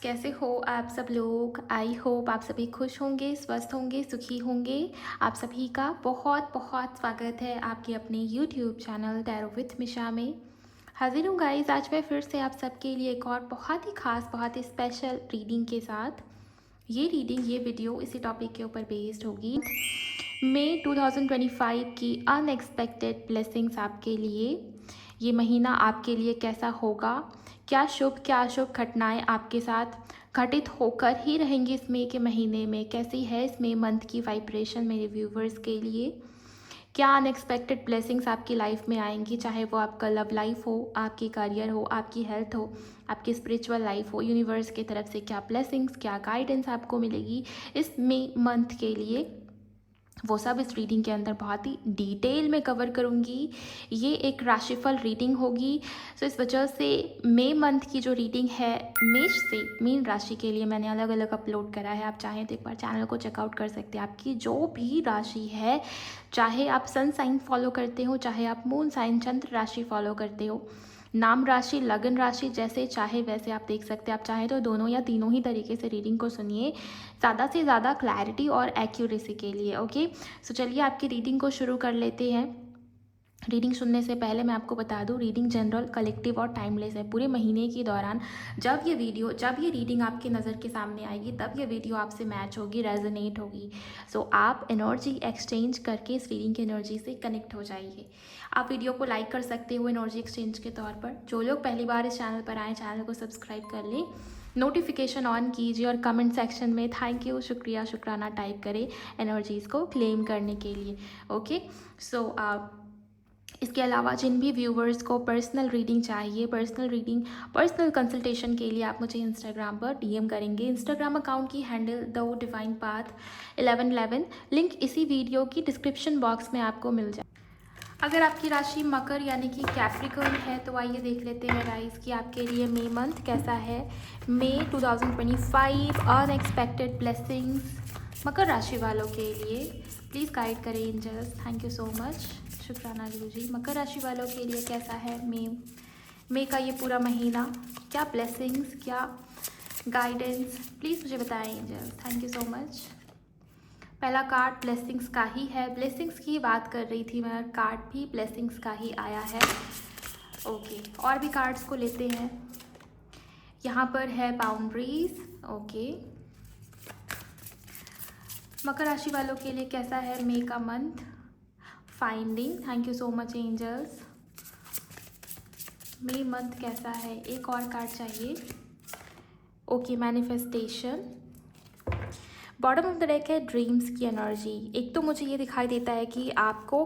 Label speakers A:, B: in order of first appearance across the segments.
A: कैसे हो आप सब लोग। आई होप आप सभी खुश होंगे, स्वस्थ होंगे, सुखी होंगे। आप सभी का बहुत बहुत स्वागत है आपके अपने यूट्यूब चैनल टैरो विथ मिशा में। हाजिर हूँ गाइस आज मैं फिर से आप सबके लिए एक और बहुत ही खास, बहुत ही स्पेशल रीडिंग के साथ। ये वीडियो इसी टॉपिक के ऊपर बेस्ड होगी। मई 2025 की अनएक्सपेक्टेड ब्लेसिंग्स आपके लिए। ये महीना आपके लिए कैसा होगा, क्या शुभ क्या अशुभ घटनाएं आपके साथ घटित होकर ही रहेंगी इस मई के महीने में, कैसी है इस मई मंथ की वाइब्रेशन मेरे व्यूवर्स के लिए। क्या अनएक्सपेक्टेड ब्लेसिंग्स आपकी लाइफ में आएंगी, चाहे वो आपका लव लाइफ हो, आपकी करियर हो, आपकी हेल्थ हो, आपकी स्पिरिचुअल लाइफ हो। यूनिवर्स की तरफ से क्या ब्लेसिंग्स, क्या गाइडेंस आपको मिलेगी इस मई मंथ के लिए, वो सब इस रीडिंग के अंदर बहुत ही डिटेल में कवर करूँगी। ये एक राशिफल रीडिंग होगी। सो इस वजह से मई मंथ की जो रीडिंग है मेष से मीन राशि के लिए मैंने अलग अलग अपलोड करा है। आप चाहें तो एक बार चैनल को चेकआउट कर सकते हैं। आपकी जो भी राशि है, चाहे आप सन साइन फॉलो करते हो, चाहे आप मून साइन चंद्र राशि फॉलो करते हो, नाम राशि, लगन राशि, जैसे चाहे वैसे आप देख सकते हैं। आप चाहें तो दोनों या तीनों ही तरीके से रीडिंग को सुनिए, ज़्यादा से ज़्यादा क्लैरिटी और एक्यूरेसी के लिए। ओके, सो चलिए आपकी रीडिंग को शुरू कर लेते हैं। रीडिंग सुनने से पहले मैं आपको बता दूं, रीडिंग जनरल, कलेक्टिव और टाइमलेस है। पूरे महीने के दौरान जब ये रीडिंग आपके नज़र के सामने आएगी, तब ये वीडियो आपसे मैच होगी, रेजोनेट होगी। सो आप एनर्जी एक्सचेंज करके इस रीडिंग की एनर्जी से कनेक्ट हो जाइए। आप वीडियो को लाइक कर सकते हो एनर्जी एक्सचेंज के तौर पर। जो लोग पहली बार इस चैनल पर आए, चैनल को सब्सक्राइब कर लें, नोटिफिकेशन ऑन कीजिए और कमेंट सेक्शन में थैंक यू, शुक्रिया, शुक्राना टाइप करें एनर्जीज़ को क्लेम करने के लिए। ओके, सो इसके अलावा जिन भी व्यूवर्स को पर्सनल रीडिंग चाहिए, पर्सनल कंसल्टेशन के लिए आप मुझे इंस्टाग्राम पर डीएम करेंगे। इंस्टाग्राम अकाउंट की handle the divine path 1111, link इसी वीडियो की डिस्क्रिप्शन बॉक्स में आपको मिल जाए। अगर आपकी राशि मकर यानी कि कैप्रिकॉर्न है तो आइए देख लेते हैं गाइस कि आपके लिए मई मंथ कैसा है। मई 2025 अनएक्सपेक्टेड ब्लेसिंग्स मकर राशि वालों के लिए। प्लीज़ गाइड करें angels, thank you so much, शुक्राना गुरु जी। मकर राशि वालों के लिए कैसा है मई का ये पूरा महीना, क्या ब्लेसिंग्स, क्या गाइडेंस, प्लीज़ मुझे बताएं angels, thank you so much. पहला कार्ड ब्लेसिंग्स का ही है, ब्लेसिंग्स की बात कर रही थी मैं, कार्ड भी ब्लेसिंग्स का ही आया है। ओके, और भी कार्ड्स को लेते हैं। यहाँ पर है बाउंड्रीज। ओके, मकर राशि वालों के लिए कैसा है मई का month. Finding, thank you so much angels. मई मंथ कैसा है, एक और कार्ड चाहिए। Okay, manifestation. Bottom of the deck है ड्रीम्स की एनर्जी। एक तो मुझे ये दिखाई देता है कि आपको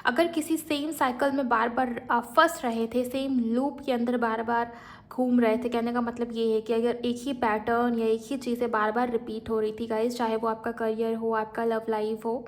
A: अगर किसी सेम साइकिल में बार बार फंस रहे थे, सेम लूप के अंदर बार बार घूम रहे थे, कहने का मतलब ये है कि अगर एक ही पैटर्न या एक ही चीज़ें बार बार रिपीट हो रही थी गाइस, चाहे वो आपका करियर हो, आपका लव लाइफ हो,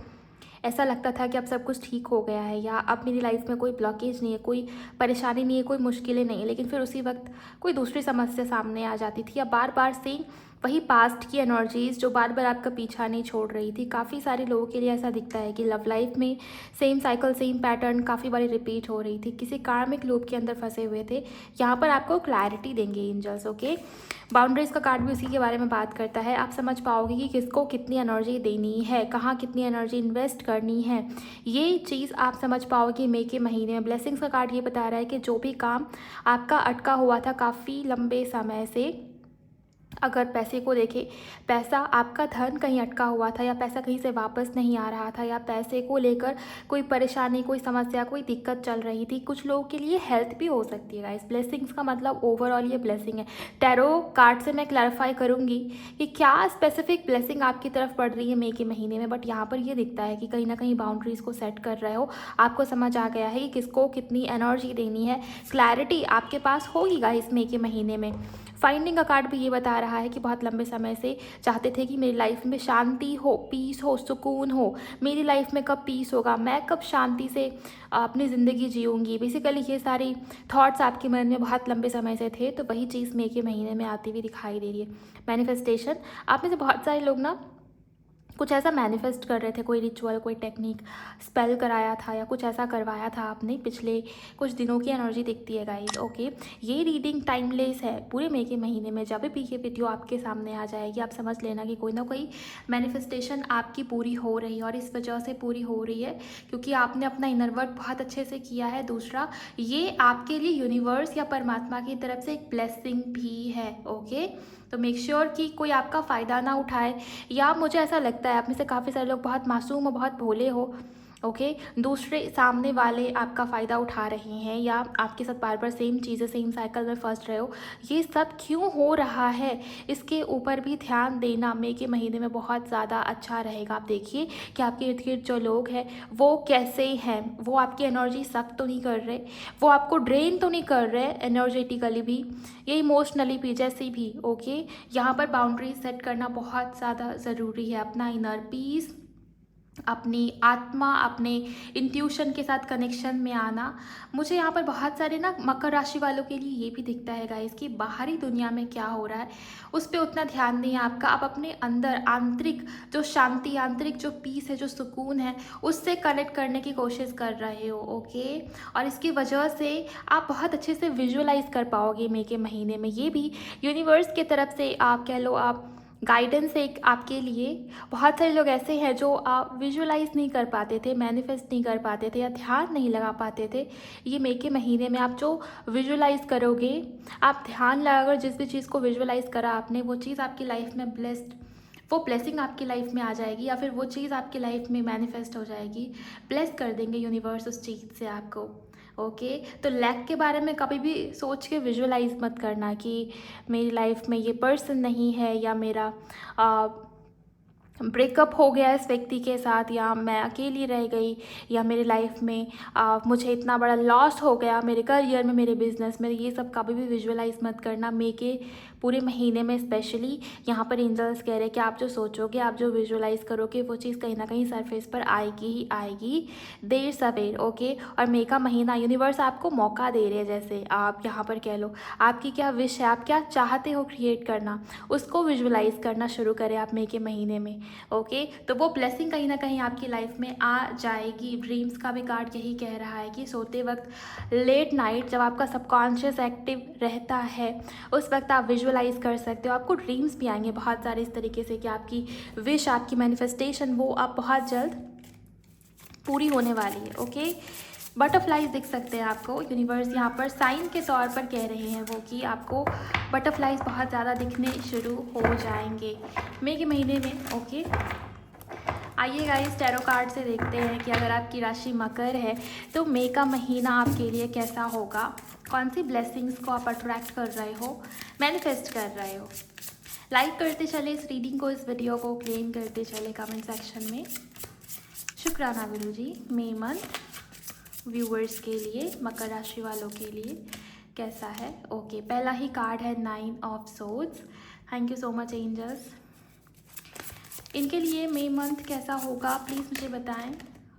A: ऐसा लगता था कि अब सब कुछ ठीक हो गया है या अब मेरी लाइफ में कोई ब्लॉकेज नहीं है, कोई परेशानी नहीं है, कोई मुश्किलें नहीं है, लेकिन फिर उसी वक्त कोई दूसरी समस्या सामने आ जाती थी, या बार बार से वही पास्ट की एनर्जीज जो बार बार आपका पीछा नहीं छोड़ रही थी। काफ़ी सारे लोगों के लिए ऐसा दिखता है कि लव लाइफ में सेम साइकिल, सेम पैटर्न काफ़ी बारी रिपीट हो रही थी, किसी कार्मिक लूप के अंदर फंसे हुए थे। यहाँ पर आपको क्लैरिटी देंगे एंजल्स। ओके, बाउंड्रीज का कार्ड भी उसी के बारे में बात करता है। आप समझ पाओगे कि किसको कितनी एनर्जी देनी है, कहाँ कितनी एनर्जी इन्वेस्ट करनी है, ये चीज़ आप समझ पाओगे मई के महीने में। ब्लेसिंग्स का कार्ड ये बता रहा है कि जो भी काम आपका अटका हुआ था काफ़ी लंबे समय से, अगर पैसे को देखें, पैसा, आपका धन कहीं अटका हुआ था या पैसा कहीं से वापस नहीं आ रहा था, या पैसे को लेकर कोई परेशानी, कोई समस्या, कोई दिक्कत चल रही थी। कुछ लोगों के लिए हेल्थ भी हो सकती है गाइस। ब्लेसिंग्स का मतलब ओवरऑल ये ब्लेसिंग है। टैरो कार्ड से मैं क्लैरिफाई करूँगी कि क्या स्पेसिफिक ब्लेसिंग आपकी तरफ पड़ रही है मई के महीने में, बट यहाँ पर ये दिखता है कि कहीं ना कहीं बाउंड्रीज़ को सेट कर रहे हो। आपको समझ आ गया है कि किसको कितनी एनर्जी देनी है। क्लैरिटी आपके पास होगी गाइस मई के महीने में। फाइंडिंग का कार्ड भी ये बता रहा है कि बहुत लंबे समय से चाहते थे कि मेरी लाइफ में शांति हो, पीस हो, सुकून हो। मेरी लाइफ में कब पीस होगा, मैं कब शांति से अपनी ज़िंदगी जीऊँगी। बेसिकली ये सारी थॉट्स आपके मन में बहुत लंबे समय से थे, तो वही चीज़ मई के महीने में आती हुई दिखाई दे रही है। मैनिफेस्टेशन, आप में से बहुत सारे लोग ना कुछ ऐसा मैनिफेस्ट कर रहे थे, कोई रिचुअल, कोई टेक्निक, स्पेल कराया था या कुछ ऐसा करवाया था आपने। पिछले कुछ दिनों की एनर्जी दिखती है गाइस। ओके, ये रीडिंग टाइमलेस है। पूरे मई के महीने में जब भी ये वीडियो आपके सामने आ जाएगी, आप समझ लेना कि कोई ना कोई मैनिफेस्टेशन आपकी पूरी हो रही है, और इस वजह से पूरी हो रही है क्योंकि आपने अपना इनर वर्क बहुत अच्छे से किया है। दूसरा, ये आपके लिए यूनिवर्स या परमात्मा की तरफ से एक ब्लेसिंग भी है। ओके, तो मेक श्योर कि कोई आपका फ़ायदा ना उठाए, या मुझे ऐसा लगता है आप में से काफ़ी सारे लोग बहुत मासूम और बहुत भोले हो। ओके, दूसरे सामने वाले आपका फ़ायदा उठा रहे हैं या आपके साथ बार बार सेम चीज़ें, सेम साइकिल में फंस रहे हो। ये सब क्यों हो रहा है, इसके ऊपर भी ध्यान देना मई के महीने में बहुत ज़्यादा अच्छा रहेगा। आप देखिए कि आपके इर्द गिर्द जो लोग हैं वो कैसे हैं, वो आपकी एनर्जी सक तो नहीं कर रहे, वो आपको ड्रेन तो नहीं कर रहे एनर्जेटिकली भी, ये इमोशनली भी, जैसे भी। ओके, यहाँ पर बाउंड्री सेट करना बहुत ज़्यादा ज़रूरी है। अपना इनर पीस, अपनी आत्मा, अपने इंट्यूशन के साथ कनेक्शन में आना। मुझे यहाँ पर बहुत सारे ना मकर राशि वालों के लिए ये भी दिखता है गाइस कि बाहरी दुनिया में क्या हो रहा है उस पर उतना ध्यान नहीं है आपका। आप अपने अंदर आंतरिक जो शांति, आंतरिक जो पीस है, जो सुकून है, उससे कनेक्ट करने की कोशिश कर रहे हो। ओके, और इसकी वजह से आप बहुत अच्छे से विजुअलाइज कर पाओगे मई के महीने में। ये भी यूनिवर्स की तरफ से आप कह लो, आप गाइडेंस एक आपके लिए। बहुत सारे लोग ऐसे हैं जो आप विजुअलाइज नहीं कर पाते थे, मैनिफेस्ट नहीं कर पाते थे या ध्यान नहीं लगा पाते थे। ये मई के महीने में आप जो विजुअलाइज करोगे, आप ध्यान लगाकर जिस भी चीज़ को विजुअलाइज करा आपने, वो चीज़ आपकी लाइफ में ब्लेस्ड, वो ब्लेसिंग आपकी लाइफ में आ जाएगी, या फिर वो चीज़ आपकी लाइफ में मैनिफेस्ट हो जाएगी। ब्लेस कर देंगे यूनिवर्स उस चीज़ से आपको। ओके, तो लैक के बारे में कभी भी सोच के विजुअलाइज मत करना कि मेरी लाइफ में ये पर्सन नहीं है, या मेरा ब्रेकअप हो गया इस व्यक्ति के साथ, या मैं अकेली रह गई, या मेरी लाइफ में मुझे इतना बड़ा लॉस हो गया मेरे करियर में, मेरे बिजनेस में। ये सब कभी भी विजुअलाइज मत करना मई के पूरे महीने में। स्पेशली यहाँ पर एंजल्स कह रहे हैं कि आप जो सोचोगे, आप जो विजुअलाइज करोगे, वो चीज़ कहीं ना कहीं सरफेस पर आएगी ही आएगी, देर सवेर। ओके, और मई का महीना यूनिवर्स आपको मौका दे रहे हैं, जैसे आप यहाँ पर कह लो आपकी क्या विश है, आप क्या चाहते हो क्रिएट करना, उसको विजुअलाइज करना शुरू करें आप मई के महीने में। ओके, तो वो ब्लेसिंग कहीं ना कहीं आपकी लाइफ में आ जाएगी। ड्रीम्स का भी कार्ड यही कह रहा है कि सोते वक्त लेट नाइट जब आपका सबकॉन्शियस एक्टिव रहता है, उस वक्त आप विजुअलाइज कर सकते हो। आपको ड्रीम्स भी आएंगे बहुत सारे इस तरीके से कि आपकी विश, आपकी मैनिफेस्टेशन, वो आप बहुत जल्द पूरी होने वाली है। ओके, बटरफ्लाइज दिख सकते हैं आपको। यूनिवर्स यहाँ पर साइन के तौर पर कह रहे हैं वो कि आपको बटरफ्लाइज बहुत ज़्यादा दिखने शुरू हो जाएंगे मई के महीने में। ओके, आइए गाइस, टैरो कार्ड से देखते हैं कि अगर आपकी राशि मकर है तो मई का महीना आपके लिए कैसा होगा। कौन सी ब्लेसिंग्स को आप अट्रैक्ट कर रहे हो, मैनिफेस्ट कर रहे हो। लाइक करते चले इस रीडिंग को, इस वीडियो को क्लेम करते चले कमेंट सेक्शन में। शुक्राना गुरु जी। मई मंथ व्यूअर्स के लिए, मकर राशि वालों के लिए कैसा है। ओके, पहला ही कार्ड है 9 of swords. Thank you so much angels. इनके लिए मई मंथ कैसा होगा प्लीज़ मुझे बताएं।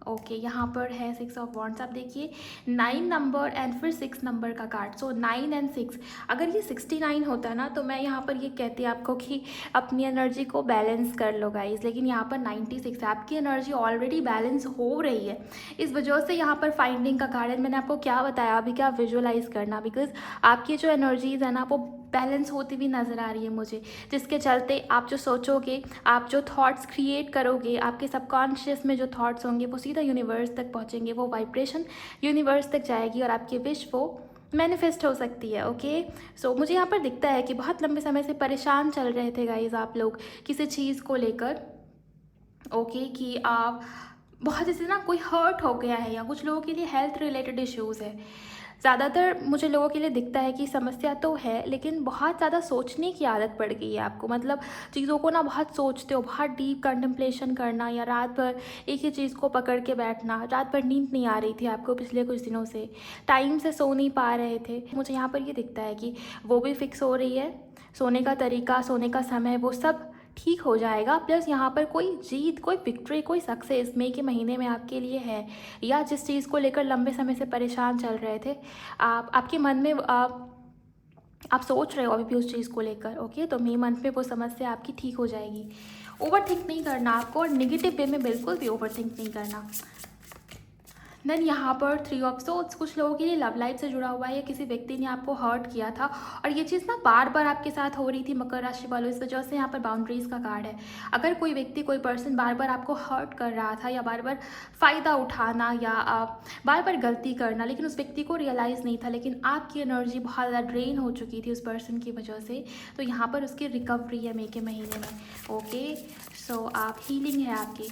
A: ओके, यहाँ पर है 6 ऑफ वॉन्ड्स। आप देखिए 9 नंबर एंड फिर 6 नंबर का कार्ड, सो 9 एंड 6। अगर ये 69 होता ना तो मैं यहाँ पर ये कहती आपको कि अपनी एनर्जी को बैलेंस कर लो गाइस, लेकिन यहाँ पर 96 है। आपकी एनर्जी ऑलरेडी बैलेंस हो रही है, इस वजह से यहाँ पर फाइंडिंग का कार्ड है। मैंने आपको क्या बताया अभी, क्या विजुअलाइज करना, बिकॉज आपकी जो एनर्जीज है ना वो बैलेंस होती भी नज़र आ रही है मुझे, जिसके चलते आप जो सोचोगे, आप जो थॉट्स क्रिएट करोगे, आपके सबकॉन्शियस में जो थॉट्स होंगे वो सीधा यूनिवर्स तक पहुंचेंगे, वो वाइब्रेशन यूनिवर्स तक जाएगी और आपकी विश वो मैनिफेस्ट हो सकती है। ओके, सो मुझे यहाँ पर दिखता है कि बहुत लंबे समय से परेशान चल रहे थे गाइज आप लोग किसी चीज़ को लेकर। ओके, कि आप बहुत जैसे ना कोई हर्ट हो गया है, या कुछ लोगों के लिए हेल्थ रिलेटेड इश्यूज़ है। ज़्यादातर मुझे लोगों के लिए दिखता है कि समस्या तो है, लेकिन बहुत ज़्यादा सोचने की आदत पड़ गई है आपको। मतलब चीज़ों को ना बहुत सोचते हो, बहुत डीप कंटेम्पलेशन करना, या रात भर एक ही चीज़ को पकड़ के बैठना। रात भर नींद नहीं आ रही थी आपको पिछले कुछ दिनों से, टाइम से सो नहीं पा रहे थे। मुझे यहाँ पर ये दिखता है कि वो भी फिक्स हो रही है, सोने का तरीका, सोने का समय, वो सब ठीक हो जाएगा। प्लस यहाँ पर कोई जीत, कोई विक्ट्री, कोई सक्सेस मई के महीने में आपके लिए है, या जिस चीज़ को लेकर लंबे समय से परेशान चल रहे थे आपके मन में, आप सोच रहे हो अभी भी उस चीज़ को लेकर। ओके, तो मई मंथ में वो समस्या आपकी ठीक हो जाएगी। ओवर थिंक नहीं करना आपको, और नेगेटिव वे में बिल्कुल भी ओवर थिंक नहीं करना। देन यहाँ पर 3 ऑफ सोर्ड्स कुछ लोगों के लिए लव लाइफ से जुड़ा हुआ है, या किसी व्यक्ति ने आपको हर्ट किया था और ये चीज़ ना बार बार आपके साथ हो रही थी मकर राशि वालों, इस वजह से यहाँ पर बाउंड्रीज का कार्ड है। अगर कोई व्यक्ति, कोई पर्सन बार बार आपको हर्ट कर रहा था, या बार बार फ़ायदा उठाना, या बार बार गलती करना, लेकिन उस व्यक्ति को रियलाइज़ नहीं था, लेकिन आपकी एनर्जी बहुत ज़्यादा ड्रेन हो चुकी थी उस पर्सन की वजह से, तो यहाँ पर उसकी रिकवरी है मई के महीने में। ओके, सो आप हीलिंग है आपकी।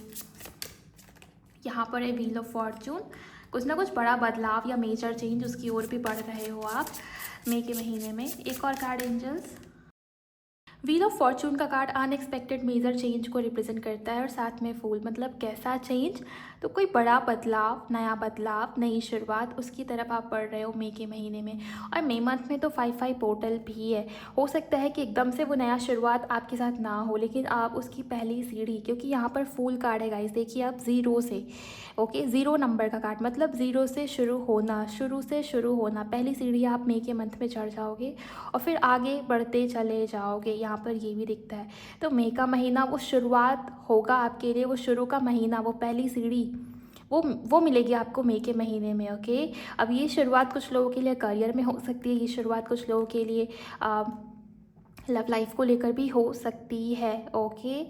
A: यहाँ पर है व्हील ऑफ फॉर्चून, कुछ ना कुछ बड़ा बदलाव या मेजर चेंज उसकी ओर भी बढ़ रहे हो आप मई के महीने में। एक और card angels. Wheel of fortune का कार्ड अनएक्सपेक्टेड मेजर चेंज को रिप्रेजेंट करता है, और साथ में फूल, मतलब कैसा चेंज, तो कोई बड़ा बदलाव, नया बदलाव, नई शुरुआत, उसकी तरफ आप बढ़ रहे हो मई के महीने में। और मई मंथ में तो 5-5 पोर्टल भी है। हो सकता है कि एकदम से वो नया शुरुआत आपके साथ ना हो, लेकिन आप उसकी पहली सीढ़ी, क्योंकि यहाँ पर फूल कार्ड है गाइस, देखिए आप 0 से, ओके 0 नंबर का कार्ड, मतलब 0 से शुरू होना, शुरू से शुरू होना, पहली सीढ़ी आप मई के मंथ में चढ़ जाओगे और फिर आगे बढ़ते चले जाओगे। यहाँ पर ये भी दिखता है, तो मई का महीना वो शुरुआत होगा आपके लिए, वो शुरू का महीना, वो पहली सीढ़ी वो मिलेगी आपको मई के महीने में। ओके, अब ये शुरुआत कुछ लोगों के लिए करियर में हो सकती है, ये शुरुआत कुछ लोगों के लिए लव लाइफ को लेकर भी हो सकती है। ओके,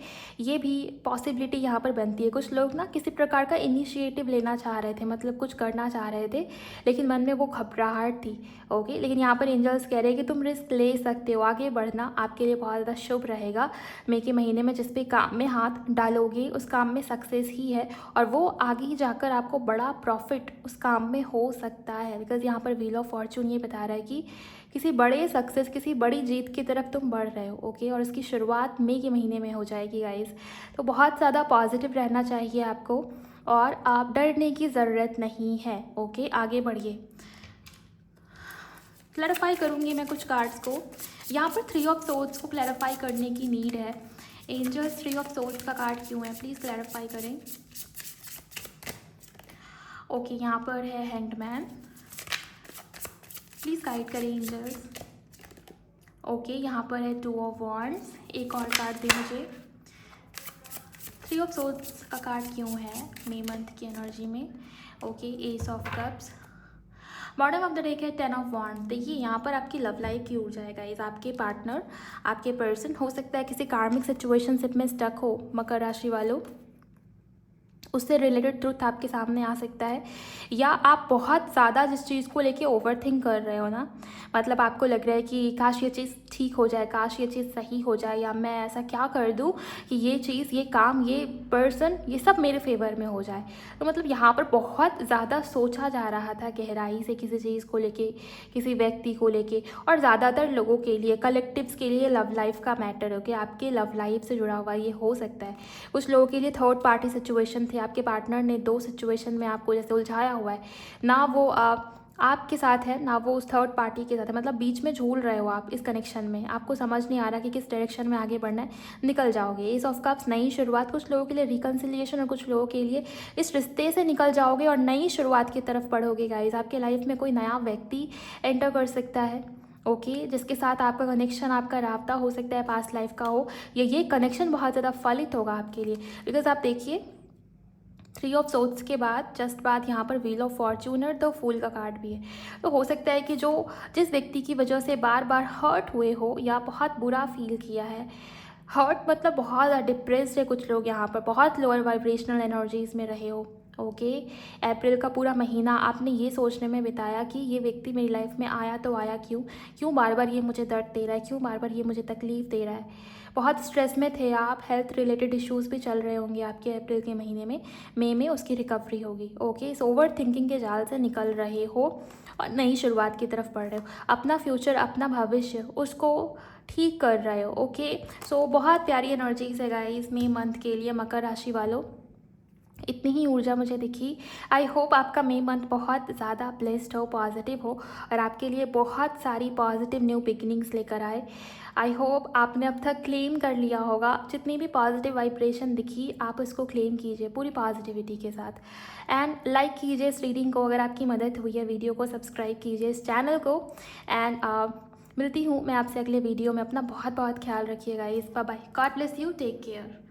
A: ये भी पॉसिबिलिटी यहाँ पर बनती है। कुछ लोग ना किसी प्रकार का इनिशिएटिव लेना चाह रहे थे, मतलब कुछ करना चाह रहे थे, लेकिन मन में वो घबराहट थी। ओके, लेकिन यहाँ पर एंजल्स कह रहे हैं कि तुम रिस्क ले सकते हो, आगे बढ़ना आपके लिए बहुत ज़्यादा शुभ रहेगा मई के महीने में। जिस भी काम में हाथ डालोगे उस काम में सक्सेस ही है, और वो आगे जाकर आपको बड़ा प्रॉफिट उस काम में हो सकता है, बिकॉज यहाँ पर व्हील ऑफ फॉर्चून ये बता रहा है कि किसी बड़े सक्सेस, किसी बड़ी जीत की तरफ तुम बढ़ रहे हो। ओके, और इसकी शुरुआत मई के महीने में हो जाएगी गाइस। तो बहुत ज़्यादा पॉजिटिव रहना चाहिए आपको, और आप डरने की ज़रूरत नहीं है। ओके, आगे बढ़िए। क्लैरिफाई करूँगी मैं कुछ कार्ड्स को। यहाँ पर 3 ऑफ सोर्ड्स को क्लैरिफाई करने की नीड है। एंजल्स 3 ऑफ सोर्ड्स का कार्ड क्यों है, प्लीज़ क्लैरिफाई करें। ओके, यहाँ पर है हैंग्ड, प्लीज़ गाइड करें एंजल्स। ओके, यहाँ पर है 2 ऑफ वॉन्ड्स, एक और कार्ड दे मुझे। 3 ऑफ सोर्ड्स का कार्ड क्यों है मई मंथ की एनर्जी में। Okay, S of cups, bottom of the deck है 10 ऑफ वॉन्ड्स। देखिए यहाँ पर आपकी लव लाइफ की ऊर्जा है गाइस। आपके पार्टनर, आपके पर्सन हो सकता है किसी कार्मिक सिचुएशनशिप में स्टक हो मकर राशि वालों, उससे रिलेटेड ट्रुथ आपके सामने आ सकता है, या आप बहुत ज़्यादा जिस चीज़ को लेके ओवरथिंक कर रहे हो ना, मतलब आपको लग रहा है कि काश ये चीज़ ठीक हो जाए, काश ये चीज़ सही हो जाए, या मैं ऐसा क्या कर दूँ कि ये चीज़, ये काम, ये पर्सन, ये सब मेरे फेवर में हो जाए। तो मतलब यहाँ पर बहुत ज़्यादा सोचा जा रहा था गहराई से किसी चीज़ को लेके, किसी व्यक्ति को लेके, और ज़्यादातर लोगों के लिए, कलेक्टिव्स के लिए लव लाइफ का मैटर हो कि आपके लव लाइफ से जुड़ा हुआ ये हो सकता है। कुछ लोगों के लिए थर्ड पार्टी सिचुएशन थे, आपके पार्टनर ने 2 सिचुएशन में आपको जैसे उलझाया हुआ है, ना वो आपके साथ है, ना वो उस थर्ड पार्टी के साथ है, मतलब बीच में झूल रहे हो आप इस कनेक्शन में, आपको समझ नहीं आ रहा कि किस डायरेक्शन में आगे बढ़ना है, निकल जाओगे। एस ऑफ कप्स, नई शुरुआत, कुछ लोगों के लिए रिकन्सिलिएशन, और कुछ लोगों के लिए इस रिश्ते से निकल जाओगे और नई शुरुआत की तरफ बढ़ोगे गाइज। आपके लाइफ में कोई नया व्यक्ति एंटर कर सकता है, ओके, जिसके साथ आपका कनेक्शन, आपका राब्ता हो सकता है पास्ट लाइफ का हो, या ये कनेक्शन बहुत ज़्यादा फलित होगा आपके लिए। बिकॉज आप देखिए 3 ऑफ सोर्ड्स के बाद जस्ट बाद यहाँ पर व्हील ऑफ फॉर्चून और 2 फूल का कार्ड भी है। तो हो सकता है कि जिस व्यक्ति की वजह से बार बार हर्ट हुए हो, या बहुत बुरा फील किया है, हर्ट मतलब बहुत ज़्यादा डिप्रेस्ड है कुछ लोग, यहाँ पर बहुत लोअर वाइब्रेशनल एनर्जीज में रहे हो। ओके, अप्रैल का पूरा महीना आपने ये सोचने में बिताया कि ये व्यक्ति मेरी लाइफ में आया तो आया क्यों बार बार ये मुझे दर्द दे रहा है, क्यों बार बार ये मुझे तकलीफ़ दे रहा है। बहुत स्ट्रेस में थे आप, हेल्थ रिलेटेड इश्यूज़ भी चल रहे होंगे आपके अप्रैल के महीने में। मई में उसकी रिकवरी होगी। ओके, इस ओवर थिंकिंग के जाल से निकल रहे हो और नई शुरुआत की तरफ बढ़ रहे हो, अपना फ्यूचर, अपना भविष्य, उसको ठीक कर रहे हो। ओके, सो बहुत प्यारी एनर्जीज है गाइस मई मंथ के लिए मकर राशि वालों। इतनी ही ऊर्जा मुझे दिखी। आई होप आपका मई मंथ बहुत ज़्यादा ब्लेस्ड हो, पॉजिटिव हो, और आपके लिए बहुत सारी पॉजिटिव न्यू बिगिनिंग्स लेकर आए। आई होप आपने अब तक क्लेम कर लिया होगा, जितनी भी पॉजिटिव वाइब्रेशन दिखी आप उसको क्लेम कीजिए पूरी पॉजिटिविटी के साथ, एंड लाइक कीजिए इस रीडिंग को अगर आपकी मदद हुई है, वीडियो को सब्सक्राइब कीजिए इस चैनल को, एंड मिलती हूँ मैं आपसे अगले वीडियो में। अपना बहुत बहुत ख्याल रखिएगा। Bye bye, God bless you, take care.